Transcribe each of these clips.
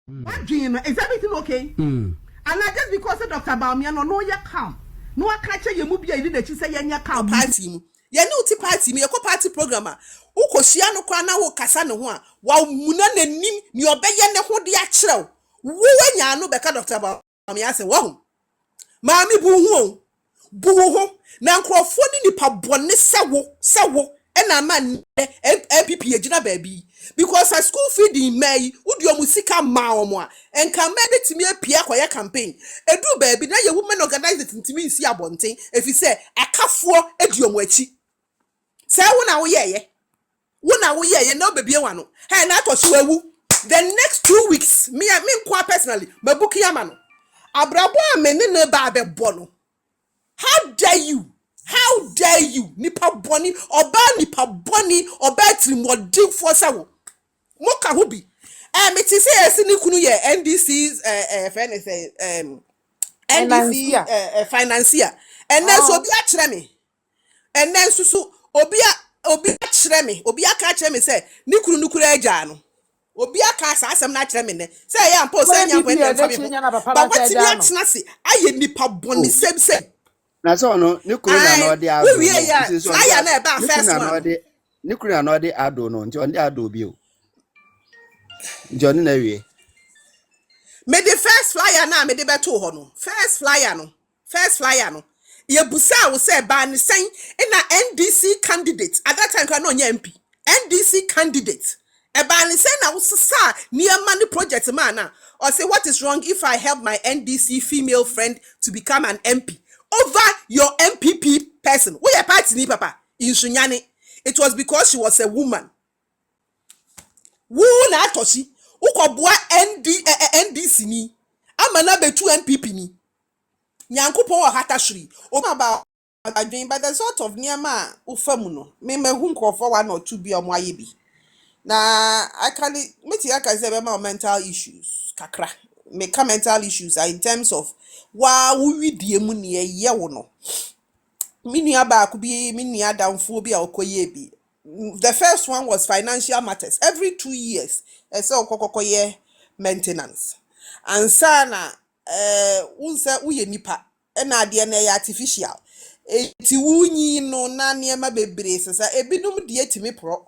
What Gyimie? Is everything okay? And not just because of Dr. Baumiano, no, you come. No, I catch you, movie, I did that you say, you're come. Party. Ya no ti party me yako party programmer. Ukosia no kwa na wo kasa ne ho a wa muna nanim ni obeye ne ho de a kirew. Wo nya no beka Dr. Baumiano ya se wo. Maami bu ho na nkrofo ni nipa bone se wo na man MPP agina baabi because a school feed in May udi omusika ma omo a enka mede timi apia koye campaign edu baabi na ye women organize it ntimi nsi abonten efi se akafuo edi omo achi se wo na wo ye na obebie wa no hey Naa Toshie wawu the next 2 weeks me nkwa personally mabuki yama no abrabo amene na ba abebo no. How dare you nipa boni oba trimodi for sawo moka hubi me ti say esi ni kunu ye NDC's NDC financier and then so obi a kire me and then susu obi a kire me obi aka kire me say ni kunu nukura agya no obi aka sa asem na kire me ne say ya mpo say nya kwete but what ti atena se aye nipa boni sem na so no ni kuru na no de ado aya na eba first one ni kuru na no de ado no nti on de ado bi o Johnny na wie me the first flyer na me de beto ho no first flyer no ye busa wo say ba ni sen na NDC candidate at that time no nya MP NDC candidate e ba ni sen na wo sisa near money project man na or say what is wrong if I help my NDC female friend to become an MP over your MPP person. Who your party ni papa? Insunyane. It was because she was a woman. Who Naa Toshie? Who kobwa NDC ni? Amana betu MPP ni. Nyankopon wa hata shuri. About Gyimie, but the sort of niyama ufamuno. Me hunko 1 or 2 bi omwaye bi. Na actually meti aka say be mental issues kakra. Make mental issues are in terms of wa we die mu ne ye wo no minua ba ko bi minua damfo bi a okoye bi. The first one was financial matters. Every 2 years say okokoye maintenance and sana unse uye nipa na ade na artificial eti wunyi no na niema bebre sesa ebinum de etimi pro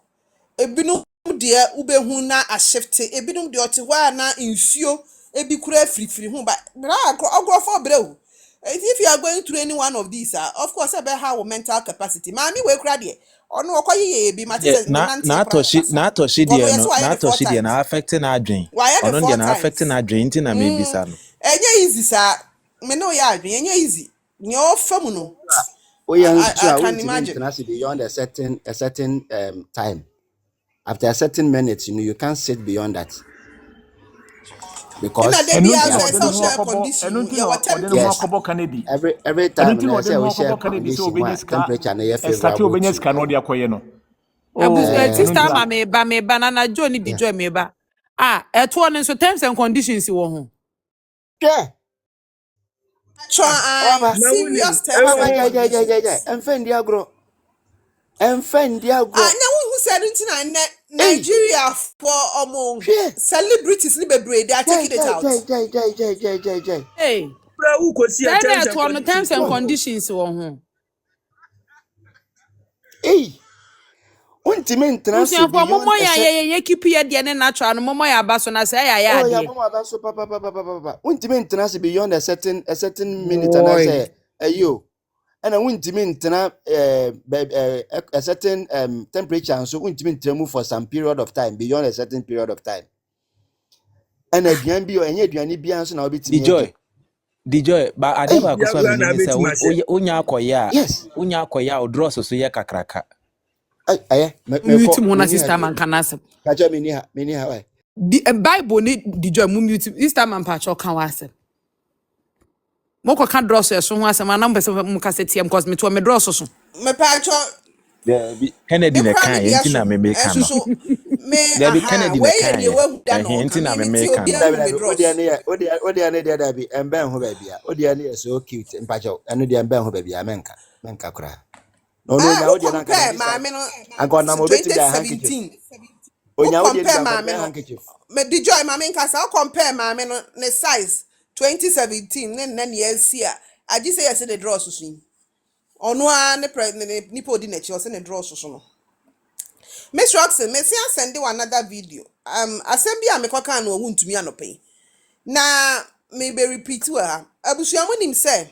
ebinum de ubehu na a shift ebinum de otewa na insuo ebi kura free hu but for brew. If you are going through any one of these of course about how mental capacity mami we kura de ono okoye be matter Naa Toshie de na affecting adwen ono de na affecting adwen nti na maybe sa no enye easy sa me no ya adwen enye easy nyo famu no I can imagine beyond a certain time. After a certain minutes, you can't sit beyond that. Because every time I say we share temperature and air favorable. Sister me banana Johnny di joy me ba. Eto no so terms and conditions wo ho. Yeah. Serious terms. Enfendiagro. Now who said it Nigeria for celebrities ni bebre they are taking it out. Hey. Terms and conditions wo ho. Hey. Untimi ntrasi beyond momo ya keep ye de ne natural no momo ya baso na say ya de. Oh ya momo abaso papa. Untimi ntrasi beyond a certain minute and I say ayo. And I untimi ntra a certain temperature and so untimi ntramu for some period of time beyond a certain period of time. And aduan bi o enye aduani bi anso na obetimi the joy but I never go so many say onya akoya onya akoya o draw so ye kakraka. Mute mona sister man kanasa. Kaja meni ha why? The Bible ni the joy mu mute sister man pa cho kan wase. Moko kan draw so ho asem na mbese mu kaseti am cause me to me draw so. Me pa cho Kennedy na kan enti na me make no. There be Kennedy na kan enti na me make no. Odi ane dia da bi emben ho ba bia. Odi ane so cute mpacho. Eno dia emben ho ba bia menka kura. No, now what you're not going to 2017. Onya wo de compare ba maame no handkerchief. me di joy maame nkasa o compare maame no ne size 2017 ne na ne yansi a agi say yes the draw susu ono a ne nipa odi na chi o say ne draw susu no Miss Roxy me see send another video asem bi a me kwaka na owu ntumi anope na me be repeat wa abusuamu nim say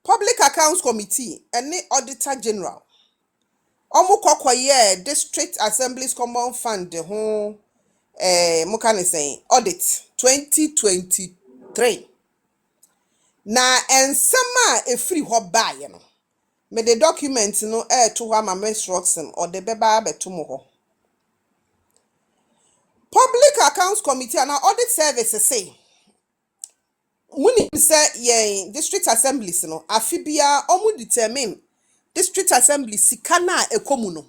Public Accounts Committee and the Auditor General omu kokoye District Assemblies Common Fund the whole mo kan say audit 2023 na ensema efiri ho baaye no me the document no to ho ma Miss Roxon or the beba beto mo ho Public Accounts Committee and Audit Services say when say ye district assemblies no afibia omu determine district assembly sika na ekomu no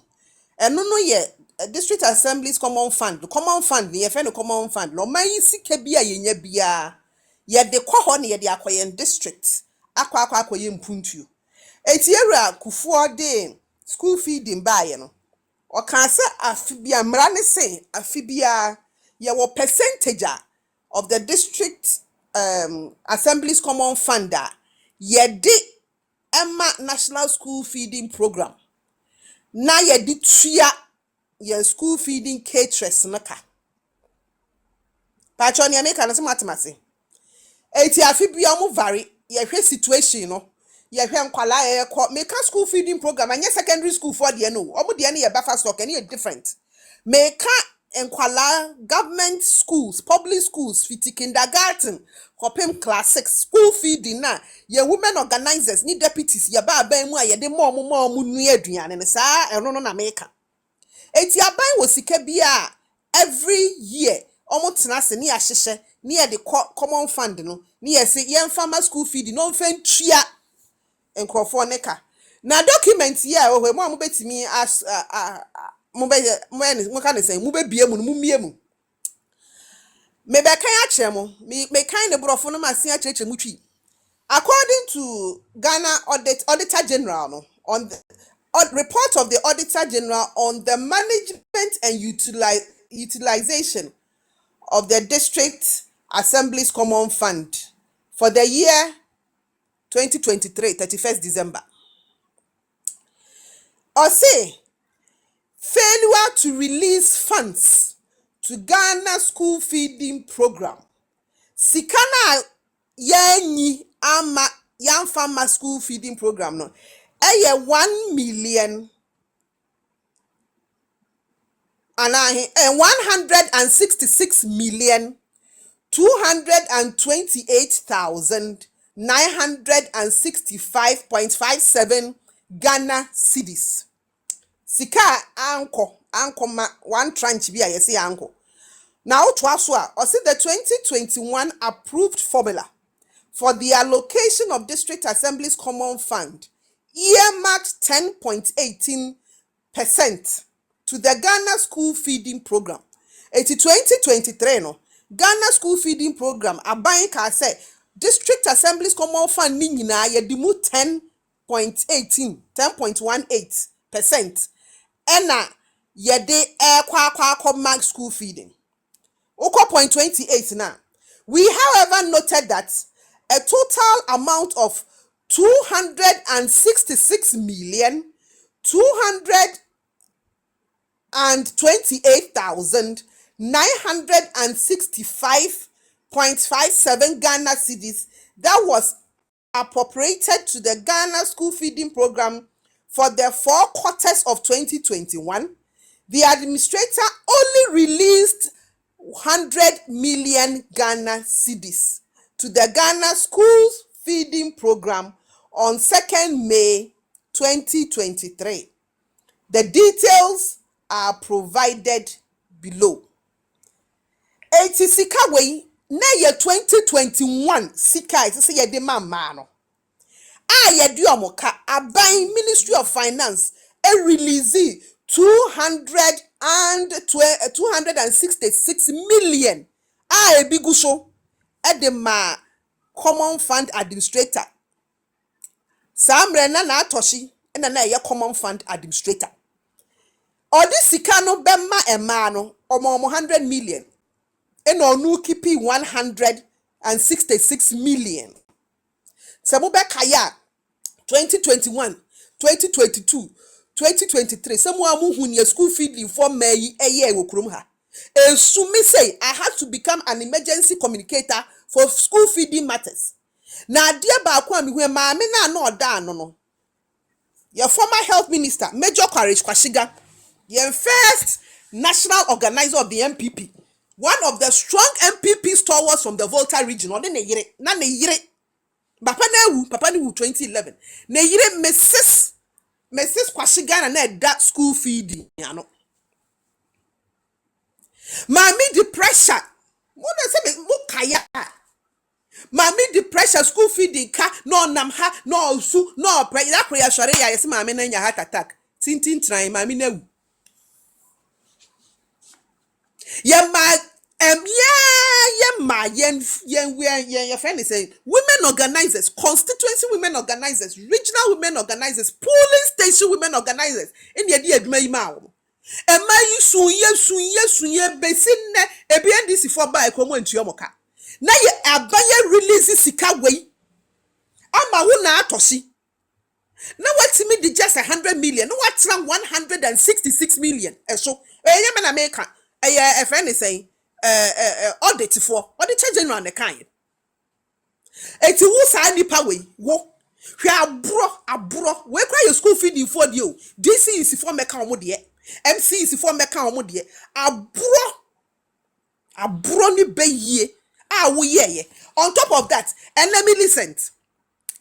eno no ye district assemblies common fund ye fe no common fund no man yi sika bia ye nya bia ye de kwa ho ne ye de akoye district akoye mpuntuo eti ewura kufuo de school feeding buy no o kan se afibia mra ne se afibia ye wo percentage of the district assemblies common fund ye de Emma National School Feeding Program na ye di tua ye school feeding caterers naka pacho ne make na matemase eti afibia mu vary ye hwe situation no ye hwe nkwala ye ko make school feeding program anya secondary school for de no omu de ne ye buffer stock any different make nkwala government schools public schools fiti kindergarten kopem class 6 school feeding na ye women organizers ni deputies ye ba ban mu a ye de mo nu aduane ne saa eno no na make eti aban wo sika bia every year omo tenase ni ahyehye ni ye de common fund no ni ye se ye farmer school feeding no mfa ntua enkrofo neka na document ye a ohwe mo betimi as mo kan say mo be bie mu no mo mie mu me be kan a kire mo me kan ne brofo no ma se a kire mu twi according to Ghana Auditor General no, on the report of the Auditor General on the management and utilization of the District Assemblies Common Fund for the year 2023, 31st December. Or say, failure to release funds to Ghana School Feeding Program. Sikana yenyi ama young farmer school feeding program no. 1 million and 166 million 228,965.57 Ghana cedis. Sika anko ma one tranche bi a yesi anko. Now to aswa or see the 2021 approved formula for the allocation of District Assemblies Common Fund earmarked 10.18% to the Ghana School Feeding Program. 2023 no Ghana School Feeding Program aban ka say District Assemblies Common Fund ni nyina ye di mu 10.18% ena ye de kwa mark school feeding. Oko 0.28 now. We however noted that a total amount of 266,228,965.57 Ghana cedis that was appropriated to the Ghana School Feeding Program for the 4 quarters of 2021. The administrator only released 100 million Ghana cedis to the Ghana School Feeding Program on 2nd May 2023. The details are provided below. 80 sika wey na ye 2021 sika ise ye de mama no. Ye di omoka aban Ministry of Finance release 266 million ebigu so de ma common fund administrator Samre na Naa Toshie na ye common fund administrator Odi sika no bema ema no omo 100 million. And onu kipi 166 million. Samuba kaya 2021, 2022, 2023. Someone who your school feeding for May a year will krum ha. And Sumi say I had to become an emergency communicator for school feeding matters. Now dear Bakwami when my na no da no. Your former health minister, Major Courage Kwashiga, your first national organizer of the MPP, one of the strong MPP stalwarts from the Volta region. Or ne yire, na ne yire. Papa Newu 2011. Ne yire Mrs. Kwashiga na that school feeding. Yano. Mami the pressure. Muna se me kaya. Mami the pressure school feeding ka no namha no su no prayer that prayer share ya yesi mami na nya heart attack. Tintin try mami Newu. Your friend is saying women organizers, constituency women organizers, regional women organizers, polling station women organizers. In the idea of Emma you soon basin ebi NDC for by komo into yomoka. Na ye abaya release sika way. Ama wu Naa Toshie. Na what me the just 100 million. No what's 166 million. So me na make a friend is saying audit for audit general the kind. Eti wu sa nipa we wo hwe abro we cry your school feeding for you. DC is for meka omo de MC is for meka omo de abro ni be ye wo ye. On top of that enemy Millicent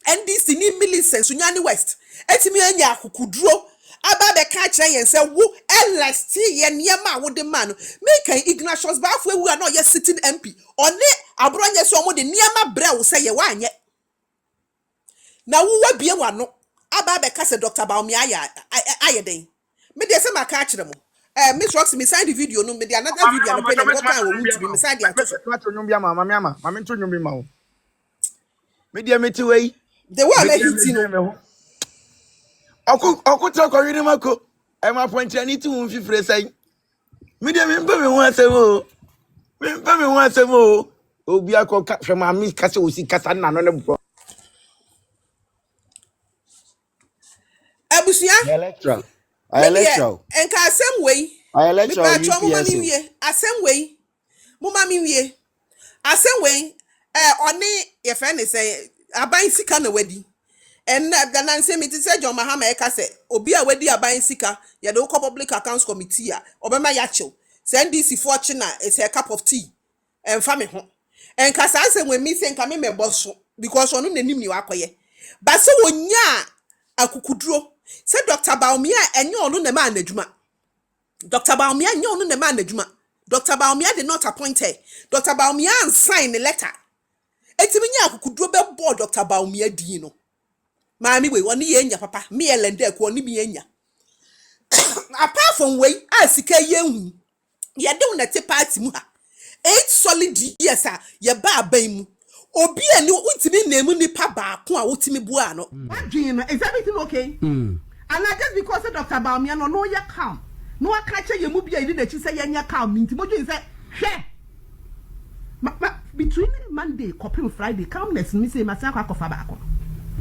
NDC ni Millicent Sunyani West eti mi anya akukuduro aba be ka kire yen se wo LST ye niema wo de man make Ignatius Bafo ewu na ye sitting MP oni abronya so omo de niema bre wo se ye wanye na wo wa bie wano aba be ka se Dr. Baomi ayeden me de se maka kire mo Miss Roxy me send the video no me de another video no pay what time wo muti me send the ato mama nto nyum bi ma wo me de meti wei the way I hit no Oku trako yiri mako e ma ponti ani ti won fifire sai me de me mpa me ho asem o obi akọ hwe ma mi kase osi kasa na no ne bro abusia electoral enka asem wei electoral asem wei oni your friend is say aban sika na wadi and Ghana say me ti say John Mahama e ka say obi a wadi aban sika ye de public accounts committee a obema ya chew say NDC fortune is a cup of tea and fa me ho and ka say when me say nka me boss because onu nanim ni wakoye but say wonya akukuduro say Dr. Baomi enye onu na ma anadwuma Dr. Baomi enye onu na ma anadwuma Dr. Baomi did not appoint her Dr. Baomi sign the letter etimi nya akukuduro be board Dr. Baomi di no Mami we woni ye nya papa me elende ko ni me nya apart from we asika ye hu ye de una te party mu ha 8 solid years a ye ba aban mu obi ani untimi nemu nipa ba ko a wotimi bu ano Gyimie, is everything okay? And I just because Dr. Baomi no ye calm no aka che ye mu bia yi de chi say ye nya calm minti mo dwen say hwe between Monday copy Friday calmness me say masan kwa kofa ba ko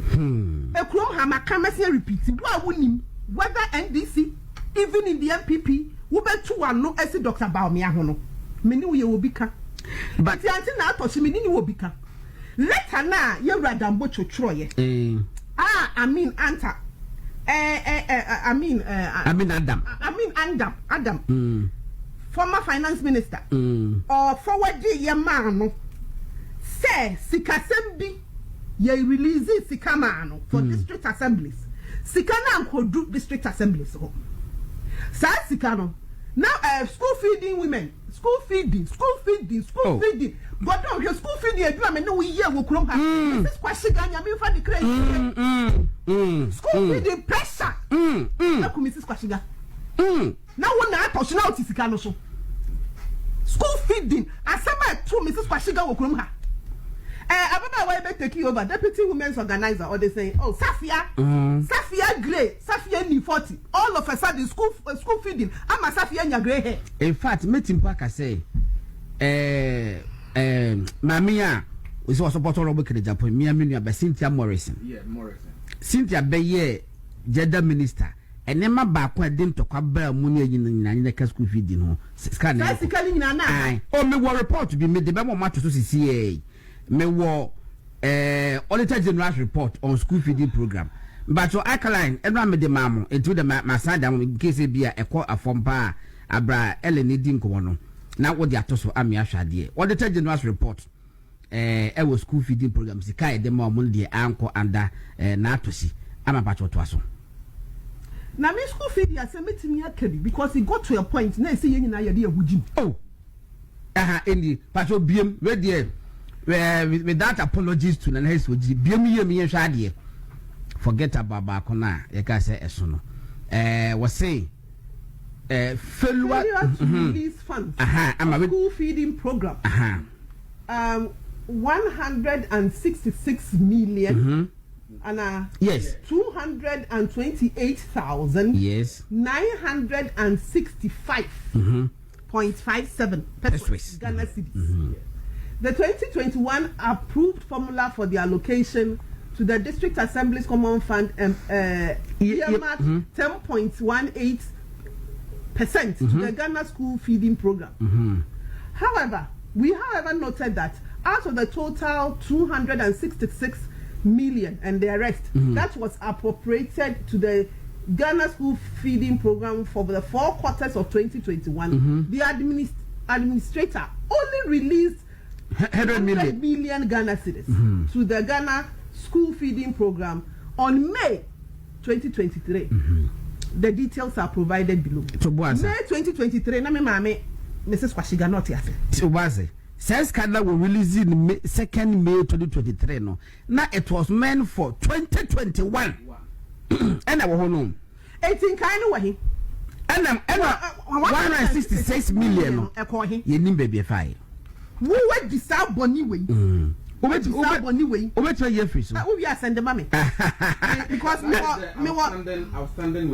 Ekrom hama kamese repeat do a wonim whether NDC even in the MPP wo betu ano esi Dr. Baomi ho no meni wo ye obi ka but yanti Naa Toshie meni ni wo bi ka letter na ye radambo chochro ye I mean Anta Adam former finance minister or forward ye man no say sikasembi ye release sikamano for district assemblies. Sikana ankodu district assemblies. Sa sikano. Now school feeding women. School feeding. But don't your school feeding you am no year wo krom ha. This is question ganya me fa the crazy. School feeding pressure. Na ku Mrs. Kwashiga. Now one Naa Toshie now sikano so. School feeding asaba to Mrs. Kwashiga wo krom ha. Ababa why be taking over deputy women's organizer or they say oh Safia Gray Safia ni 40 all of a sudden school feeding ama Safia nya gray hair. In fact meeting pack say mamia we so support all over the Japan me be Cynthia Morrison. Yeah, Morrison. Cynthia be gender minister enema ba kwa dem to kwa bra mu ne nyina ka school feeding ho scan na basically nyina na oh me wo report be me de be mo mato so CCA me wo auditor general report on school feeding program but so alkaline eno me de mamo into the masada in case be a call afompa abra eleni di nko no na wo de atoso ami ahwade auditor general report was school feeding program sika e de mamo de anko under Naa Toshie ama pacho to aso. Na me school feed ya say metimi akedi because it got to a point na say yen na yede ahugim. Oh. Any pacho biem we there without apologies to na his woji biem yem yen hwade. Forget about bakona ye ka say eso no. Was say failure release funds. School feeding program. 166 million. And yes 228,000 yes 965.57 pesos Ghana cedis. The 2021 approved formula for the allocation to the district assemblies common fund earmarked 10.18% to the Ghana school feeding program. However, we noted that out of the total 266 million and the rest that was appropriated to the Ghana school feeding program for the 4 quarters of 2021, the administrator only released 100 million Ghana cedis to the Ghana school feeding program on May 2023. The details are provided below. May 2023 na me mame Mrs. Kwashiga not yase. So was it? Says Canada will release in 2nd May 2023 no. Now it was meant for 2021. And our home. 18 kind of way. And 166 million no. Ye nim baby fine. Who went the South Bonnie way? Over to your face. We are sending mommy. Because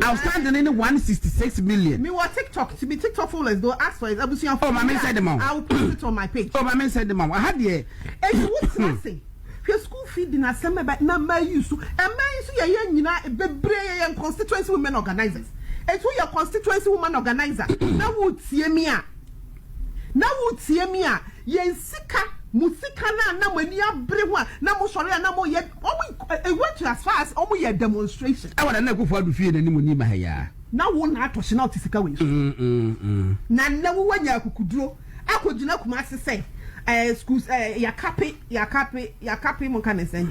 outstanding in 166 million. Me what TikTok to be TikTok followers though ask for it. Oh, my said the mom. I'll post it on my page. Oh, my said the mom. I had the say your school feeding as some about number use and man so you know bebre constituency women organizers. And who your constituency woman organizer. Now would see me. Yen sika musika na mani abrewa na mo sori na mo ye went as far as omo ye demonstration. I want na kufu adu fie na ni mo ni ma ya. Na wo na atoshe na otisika we. Na wo wanya akukuduro akogina kuma ase say schools ya kape mo kan say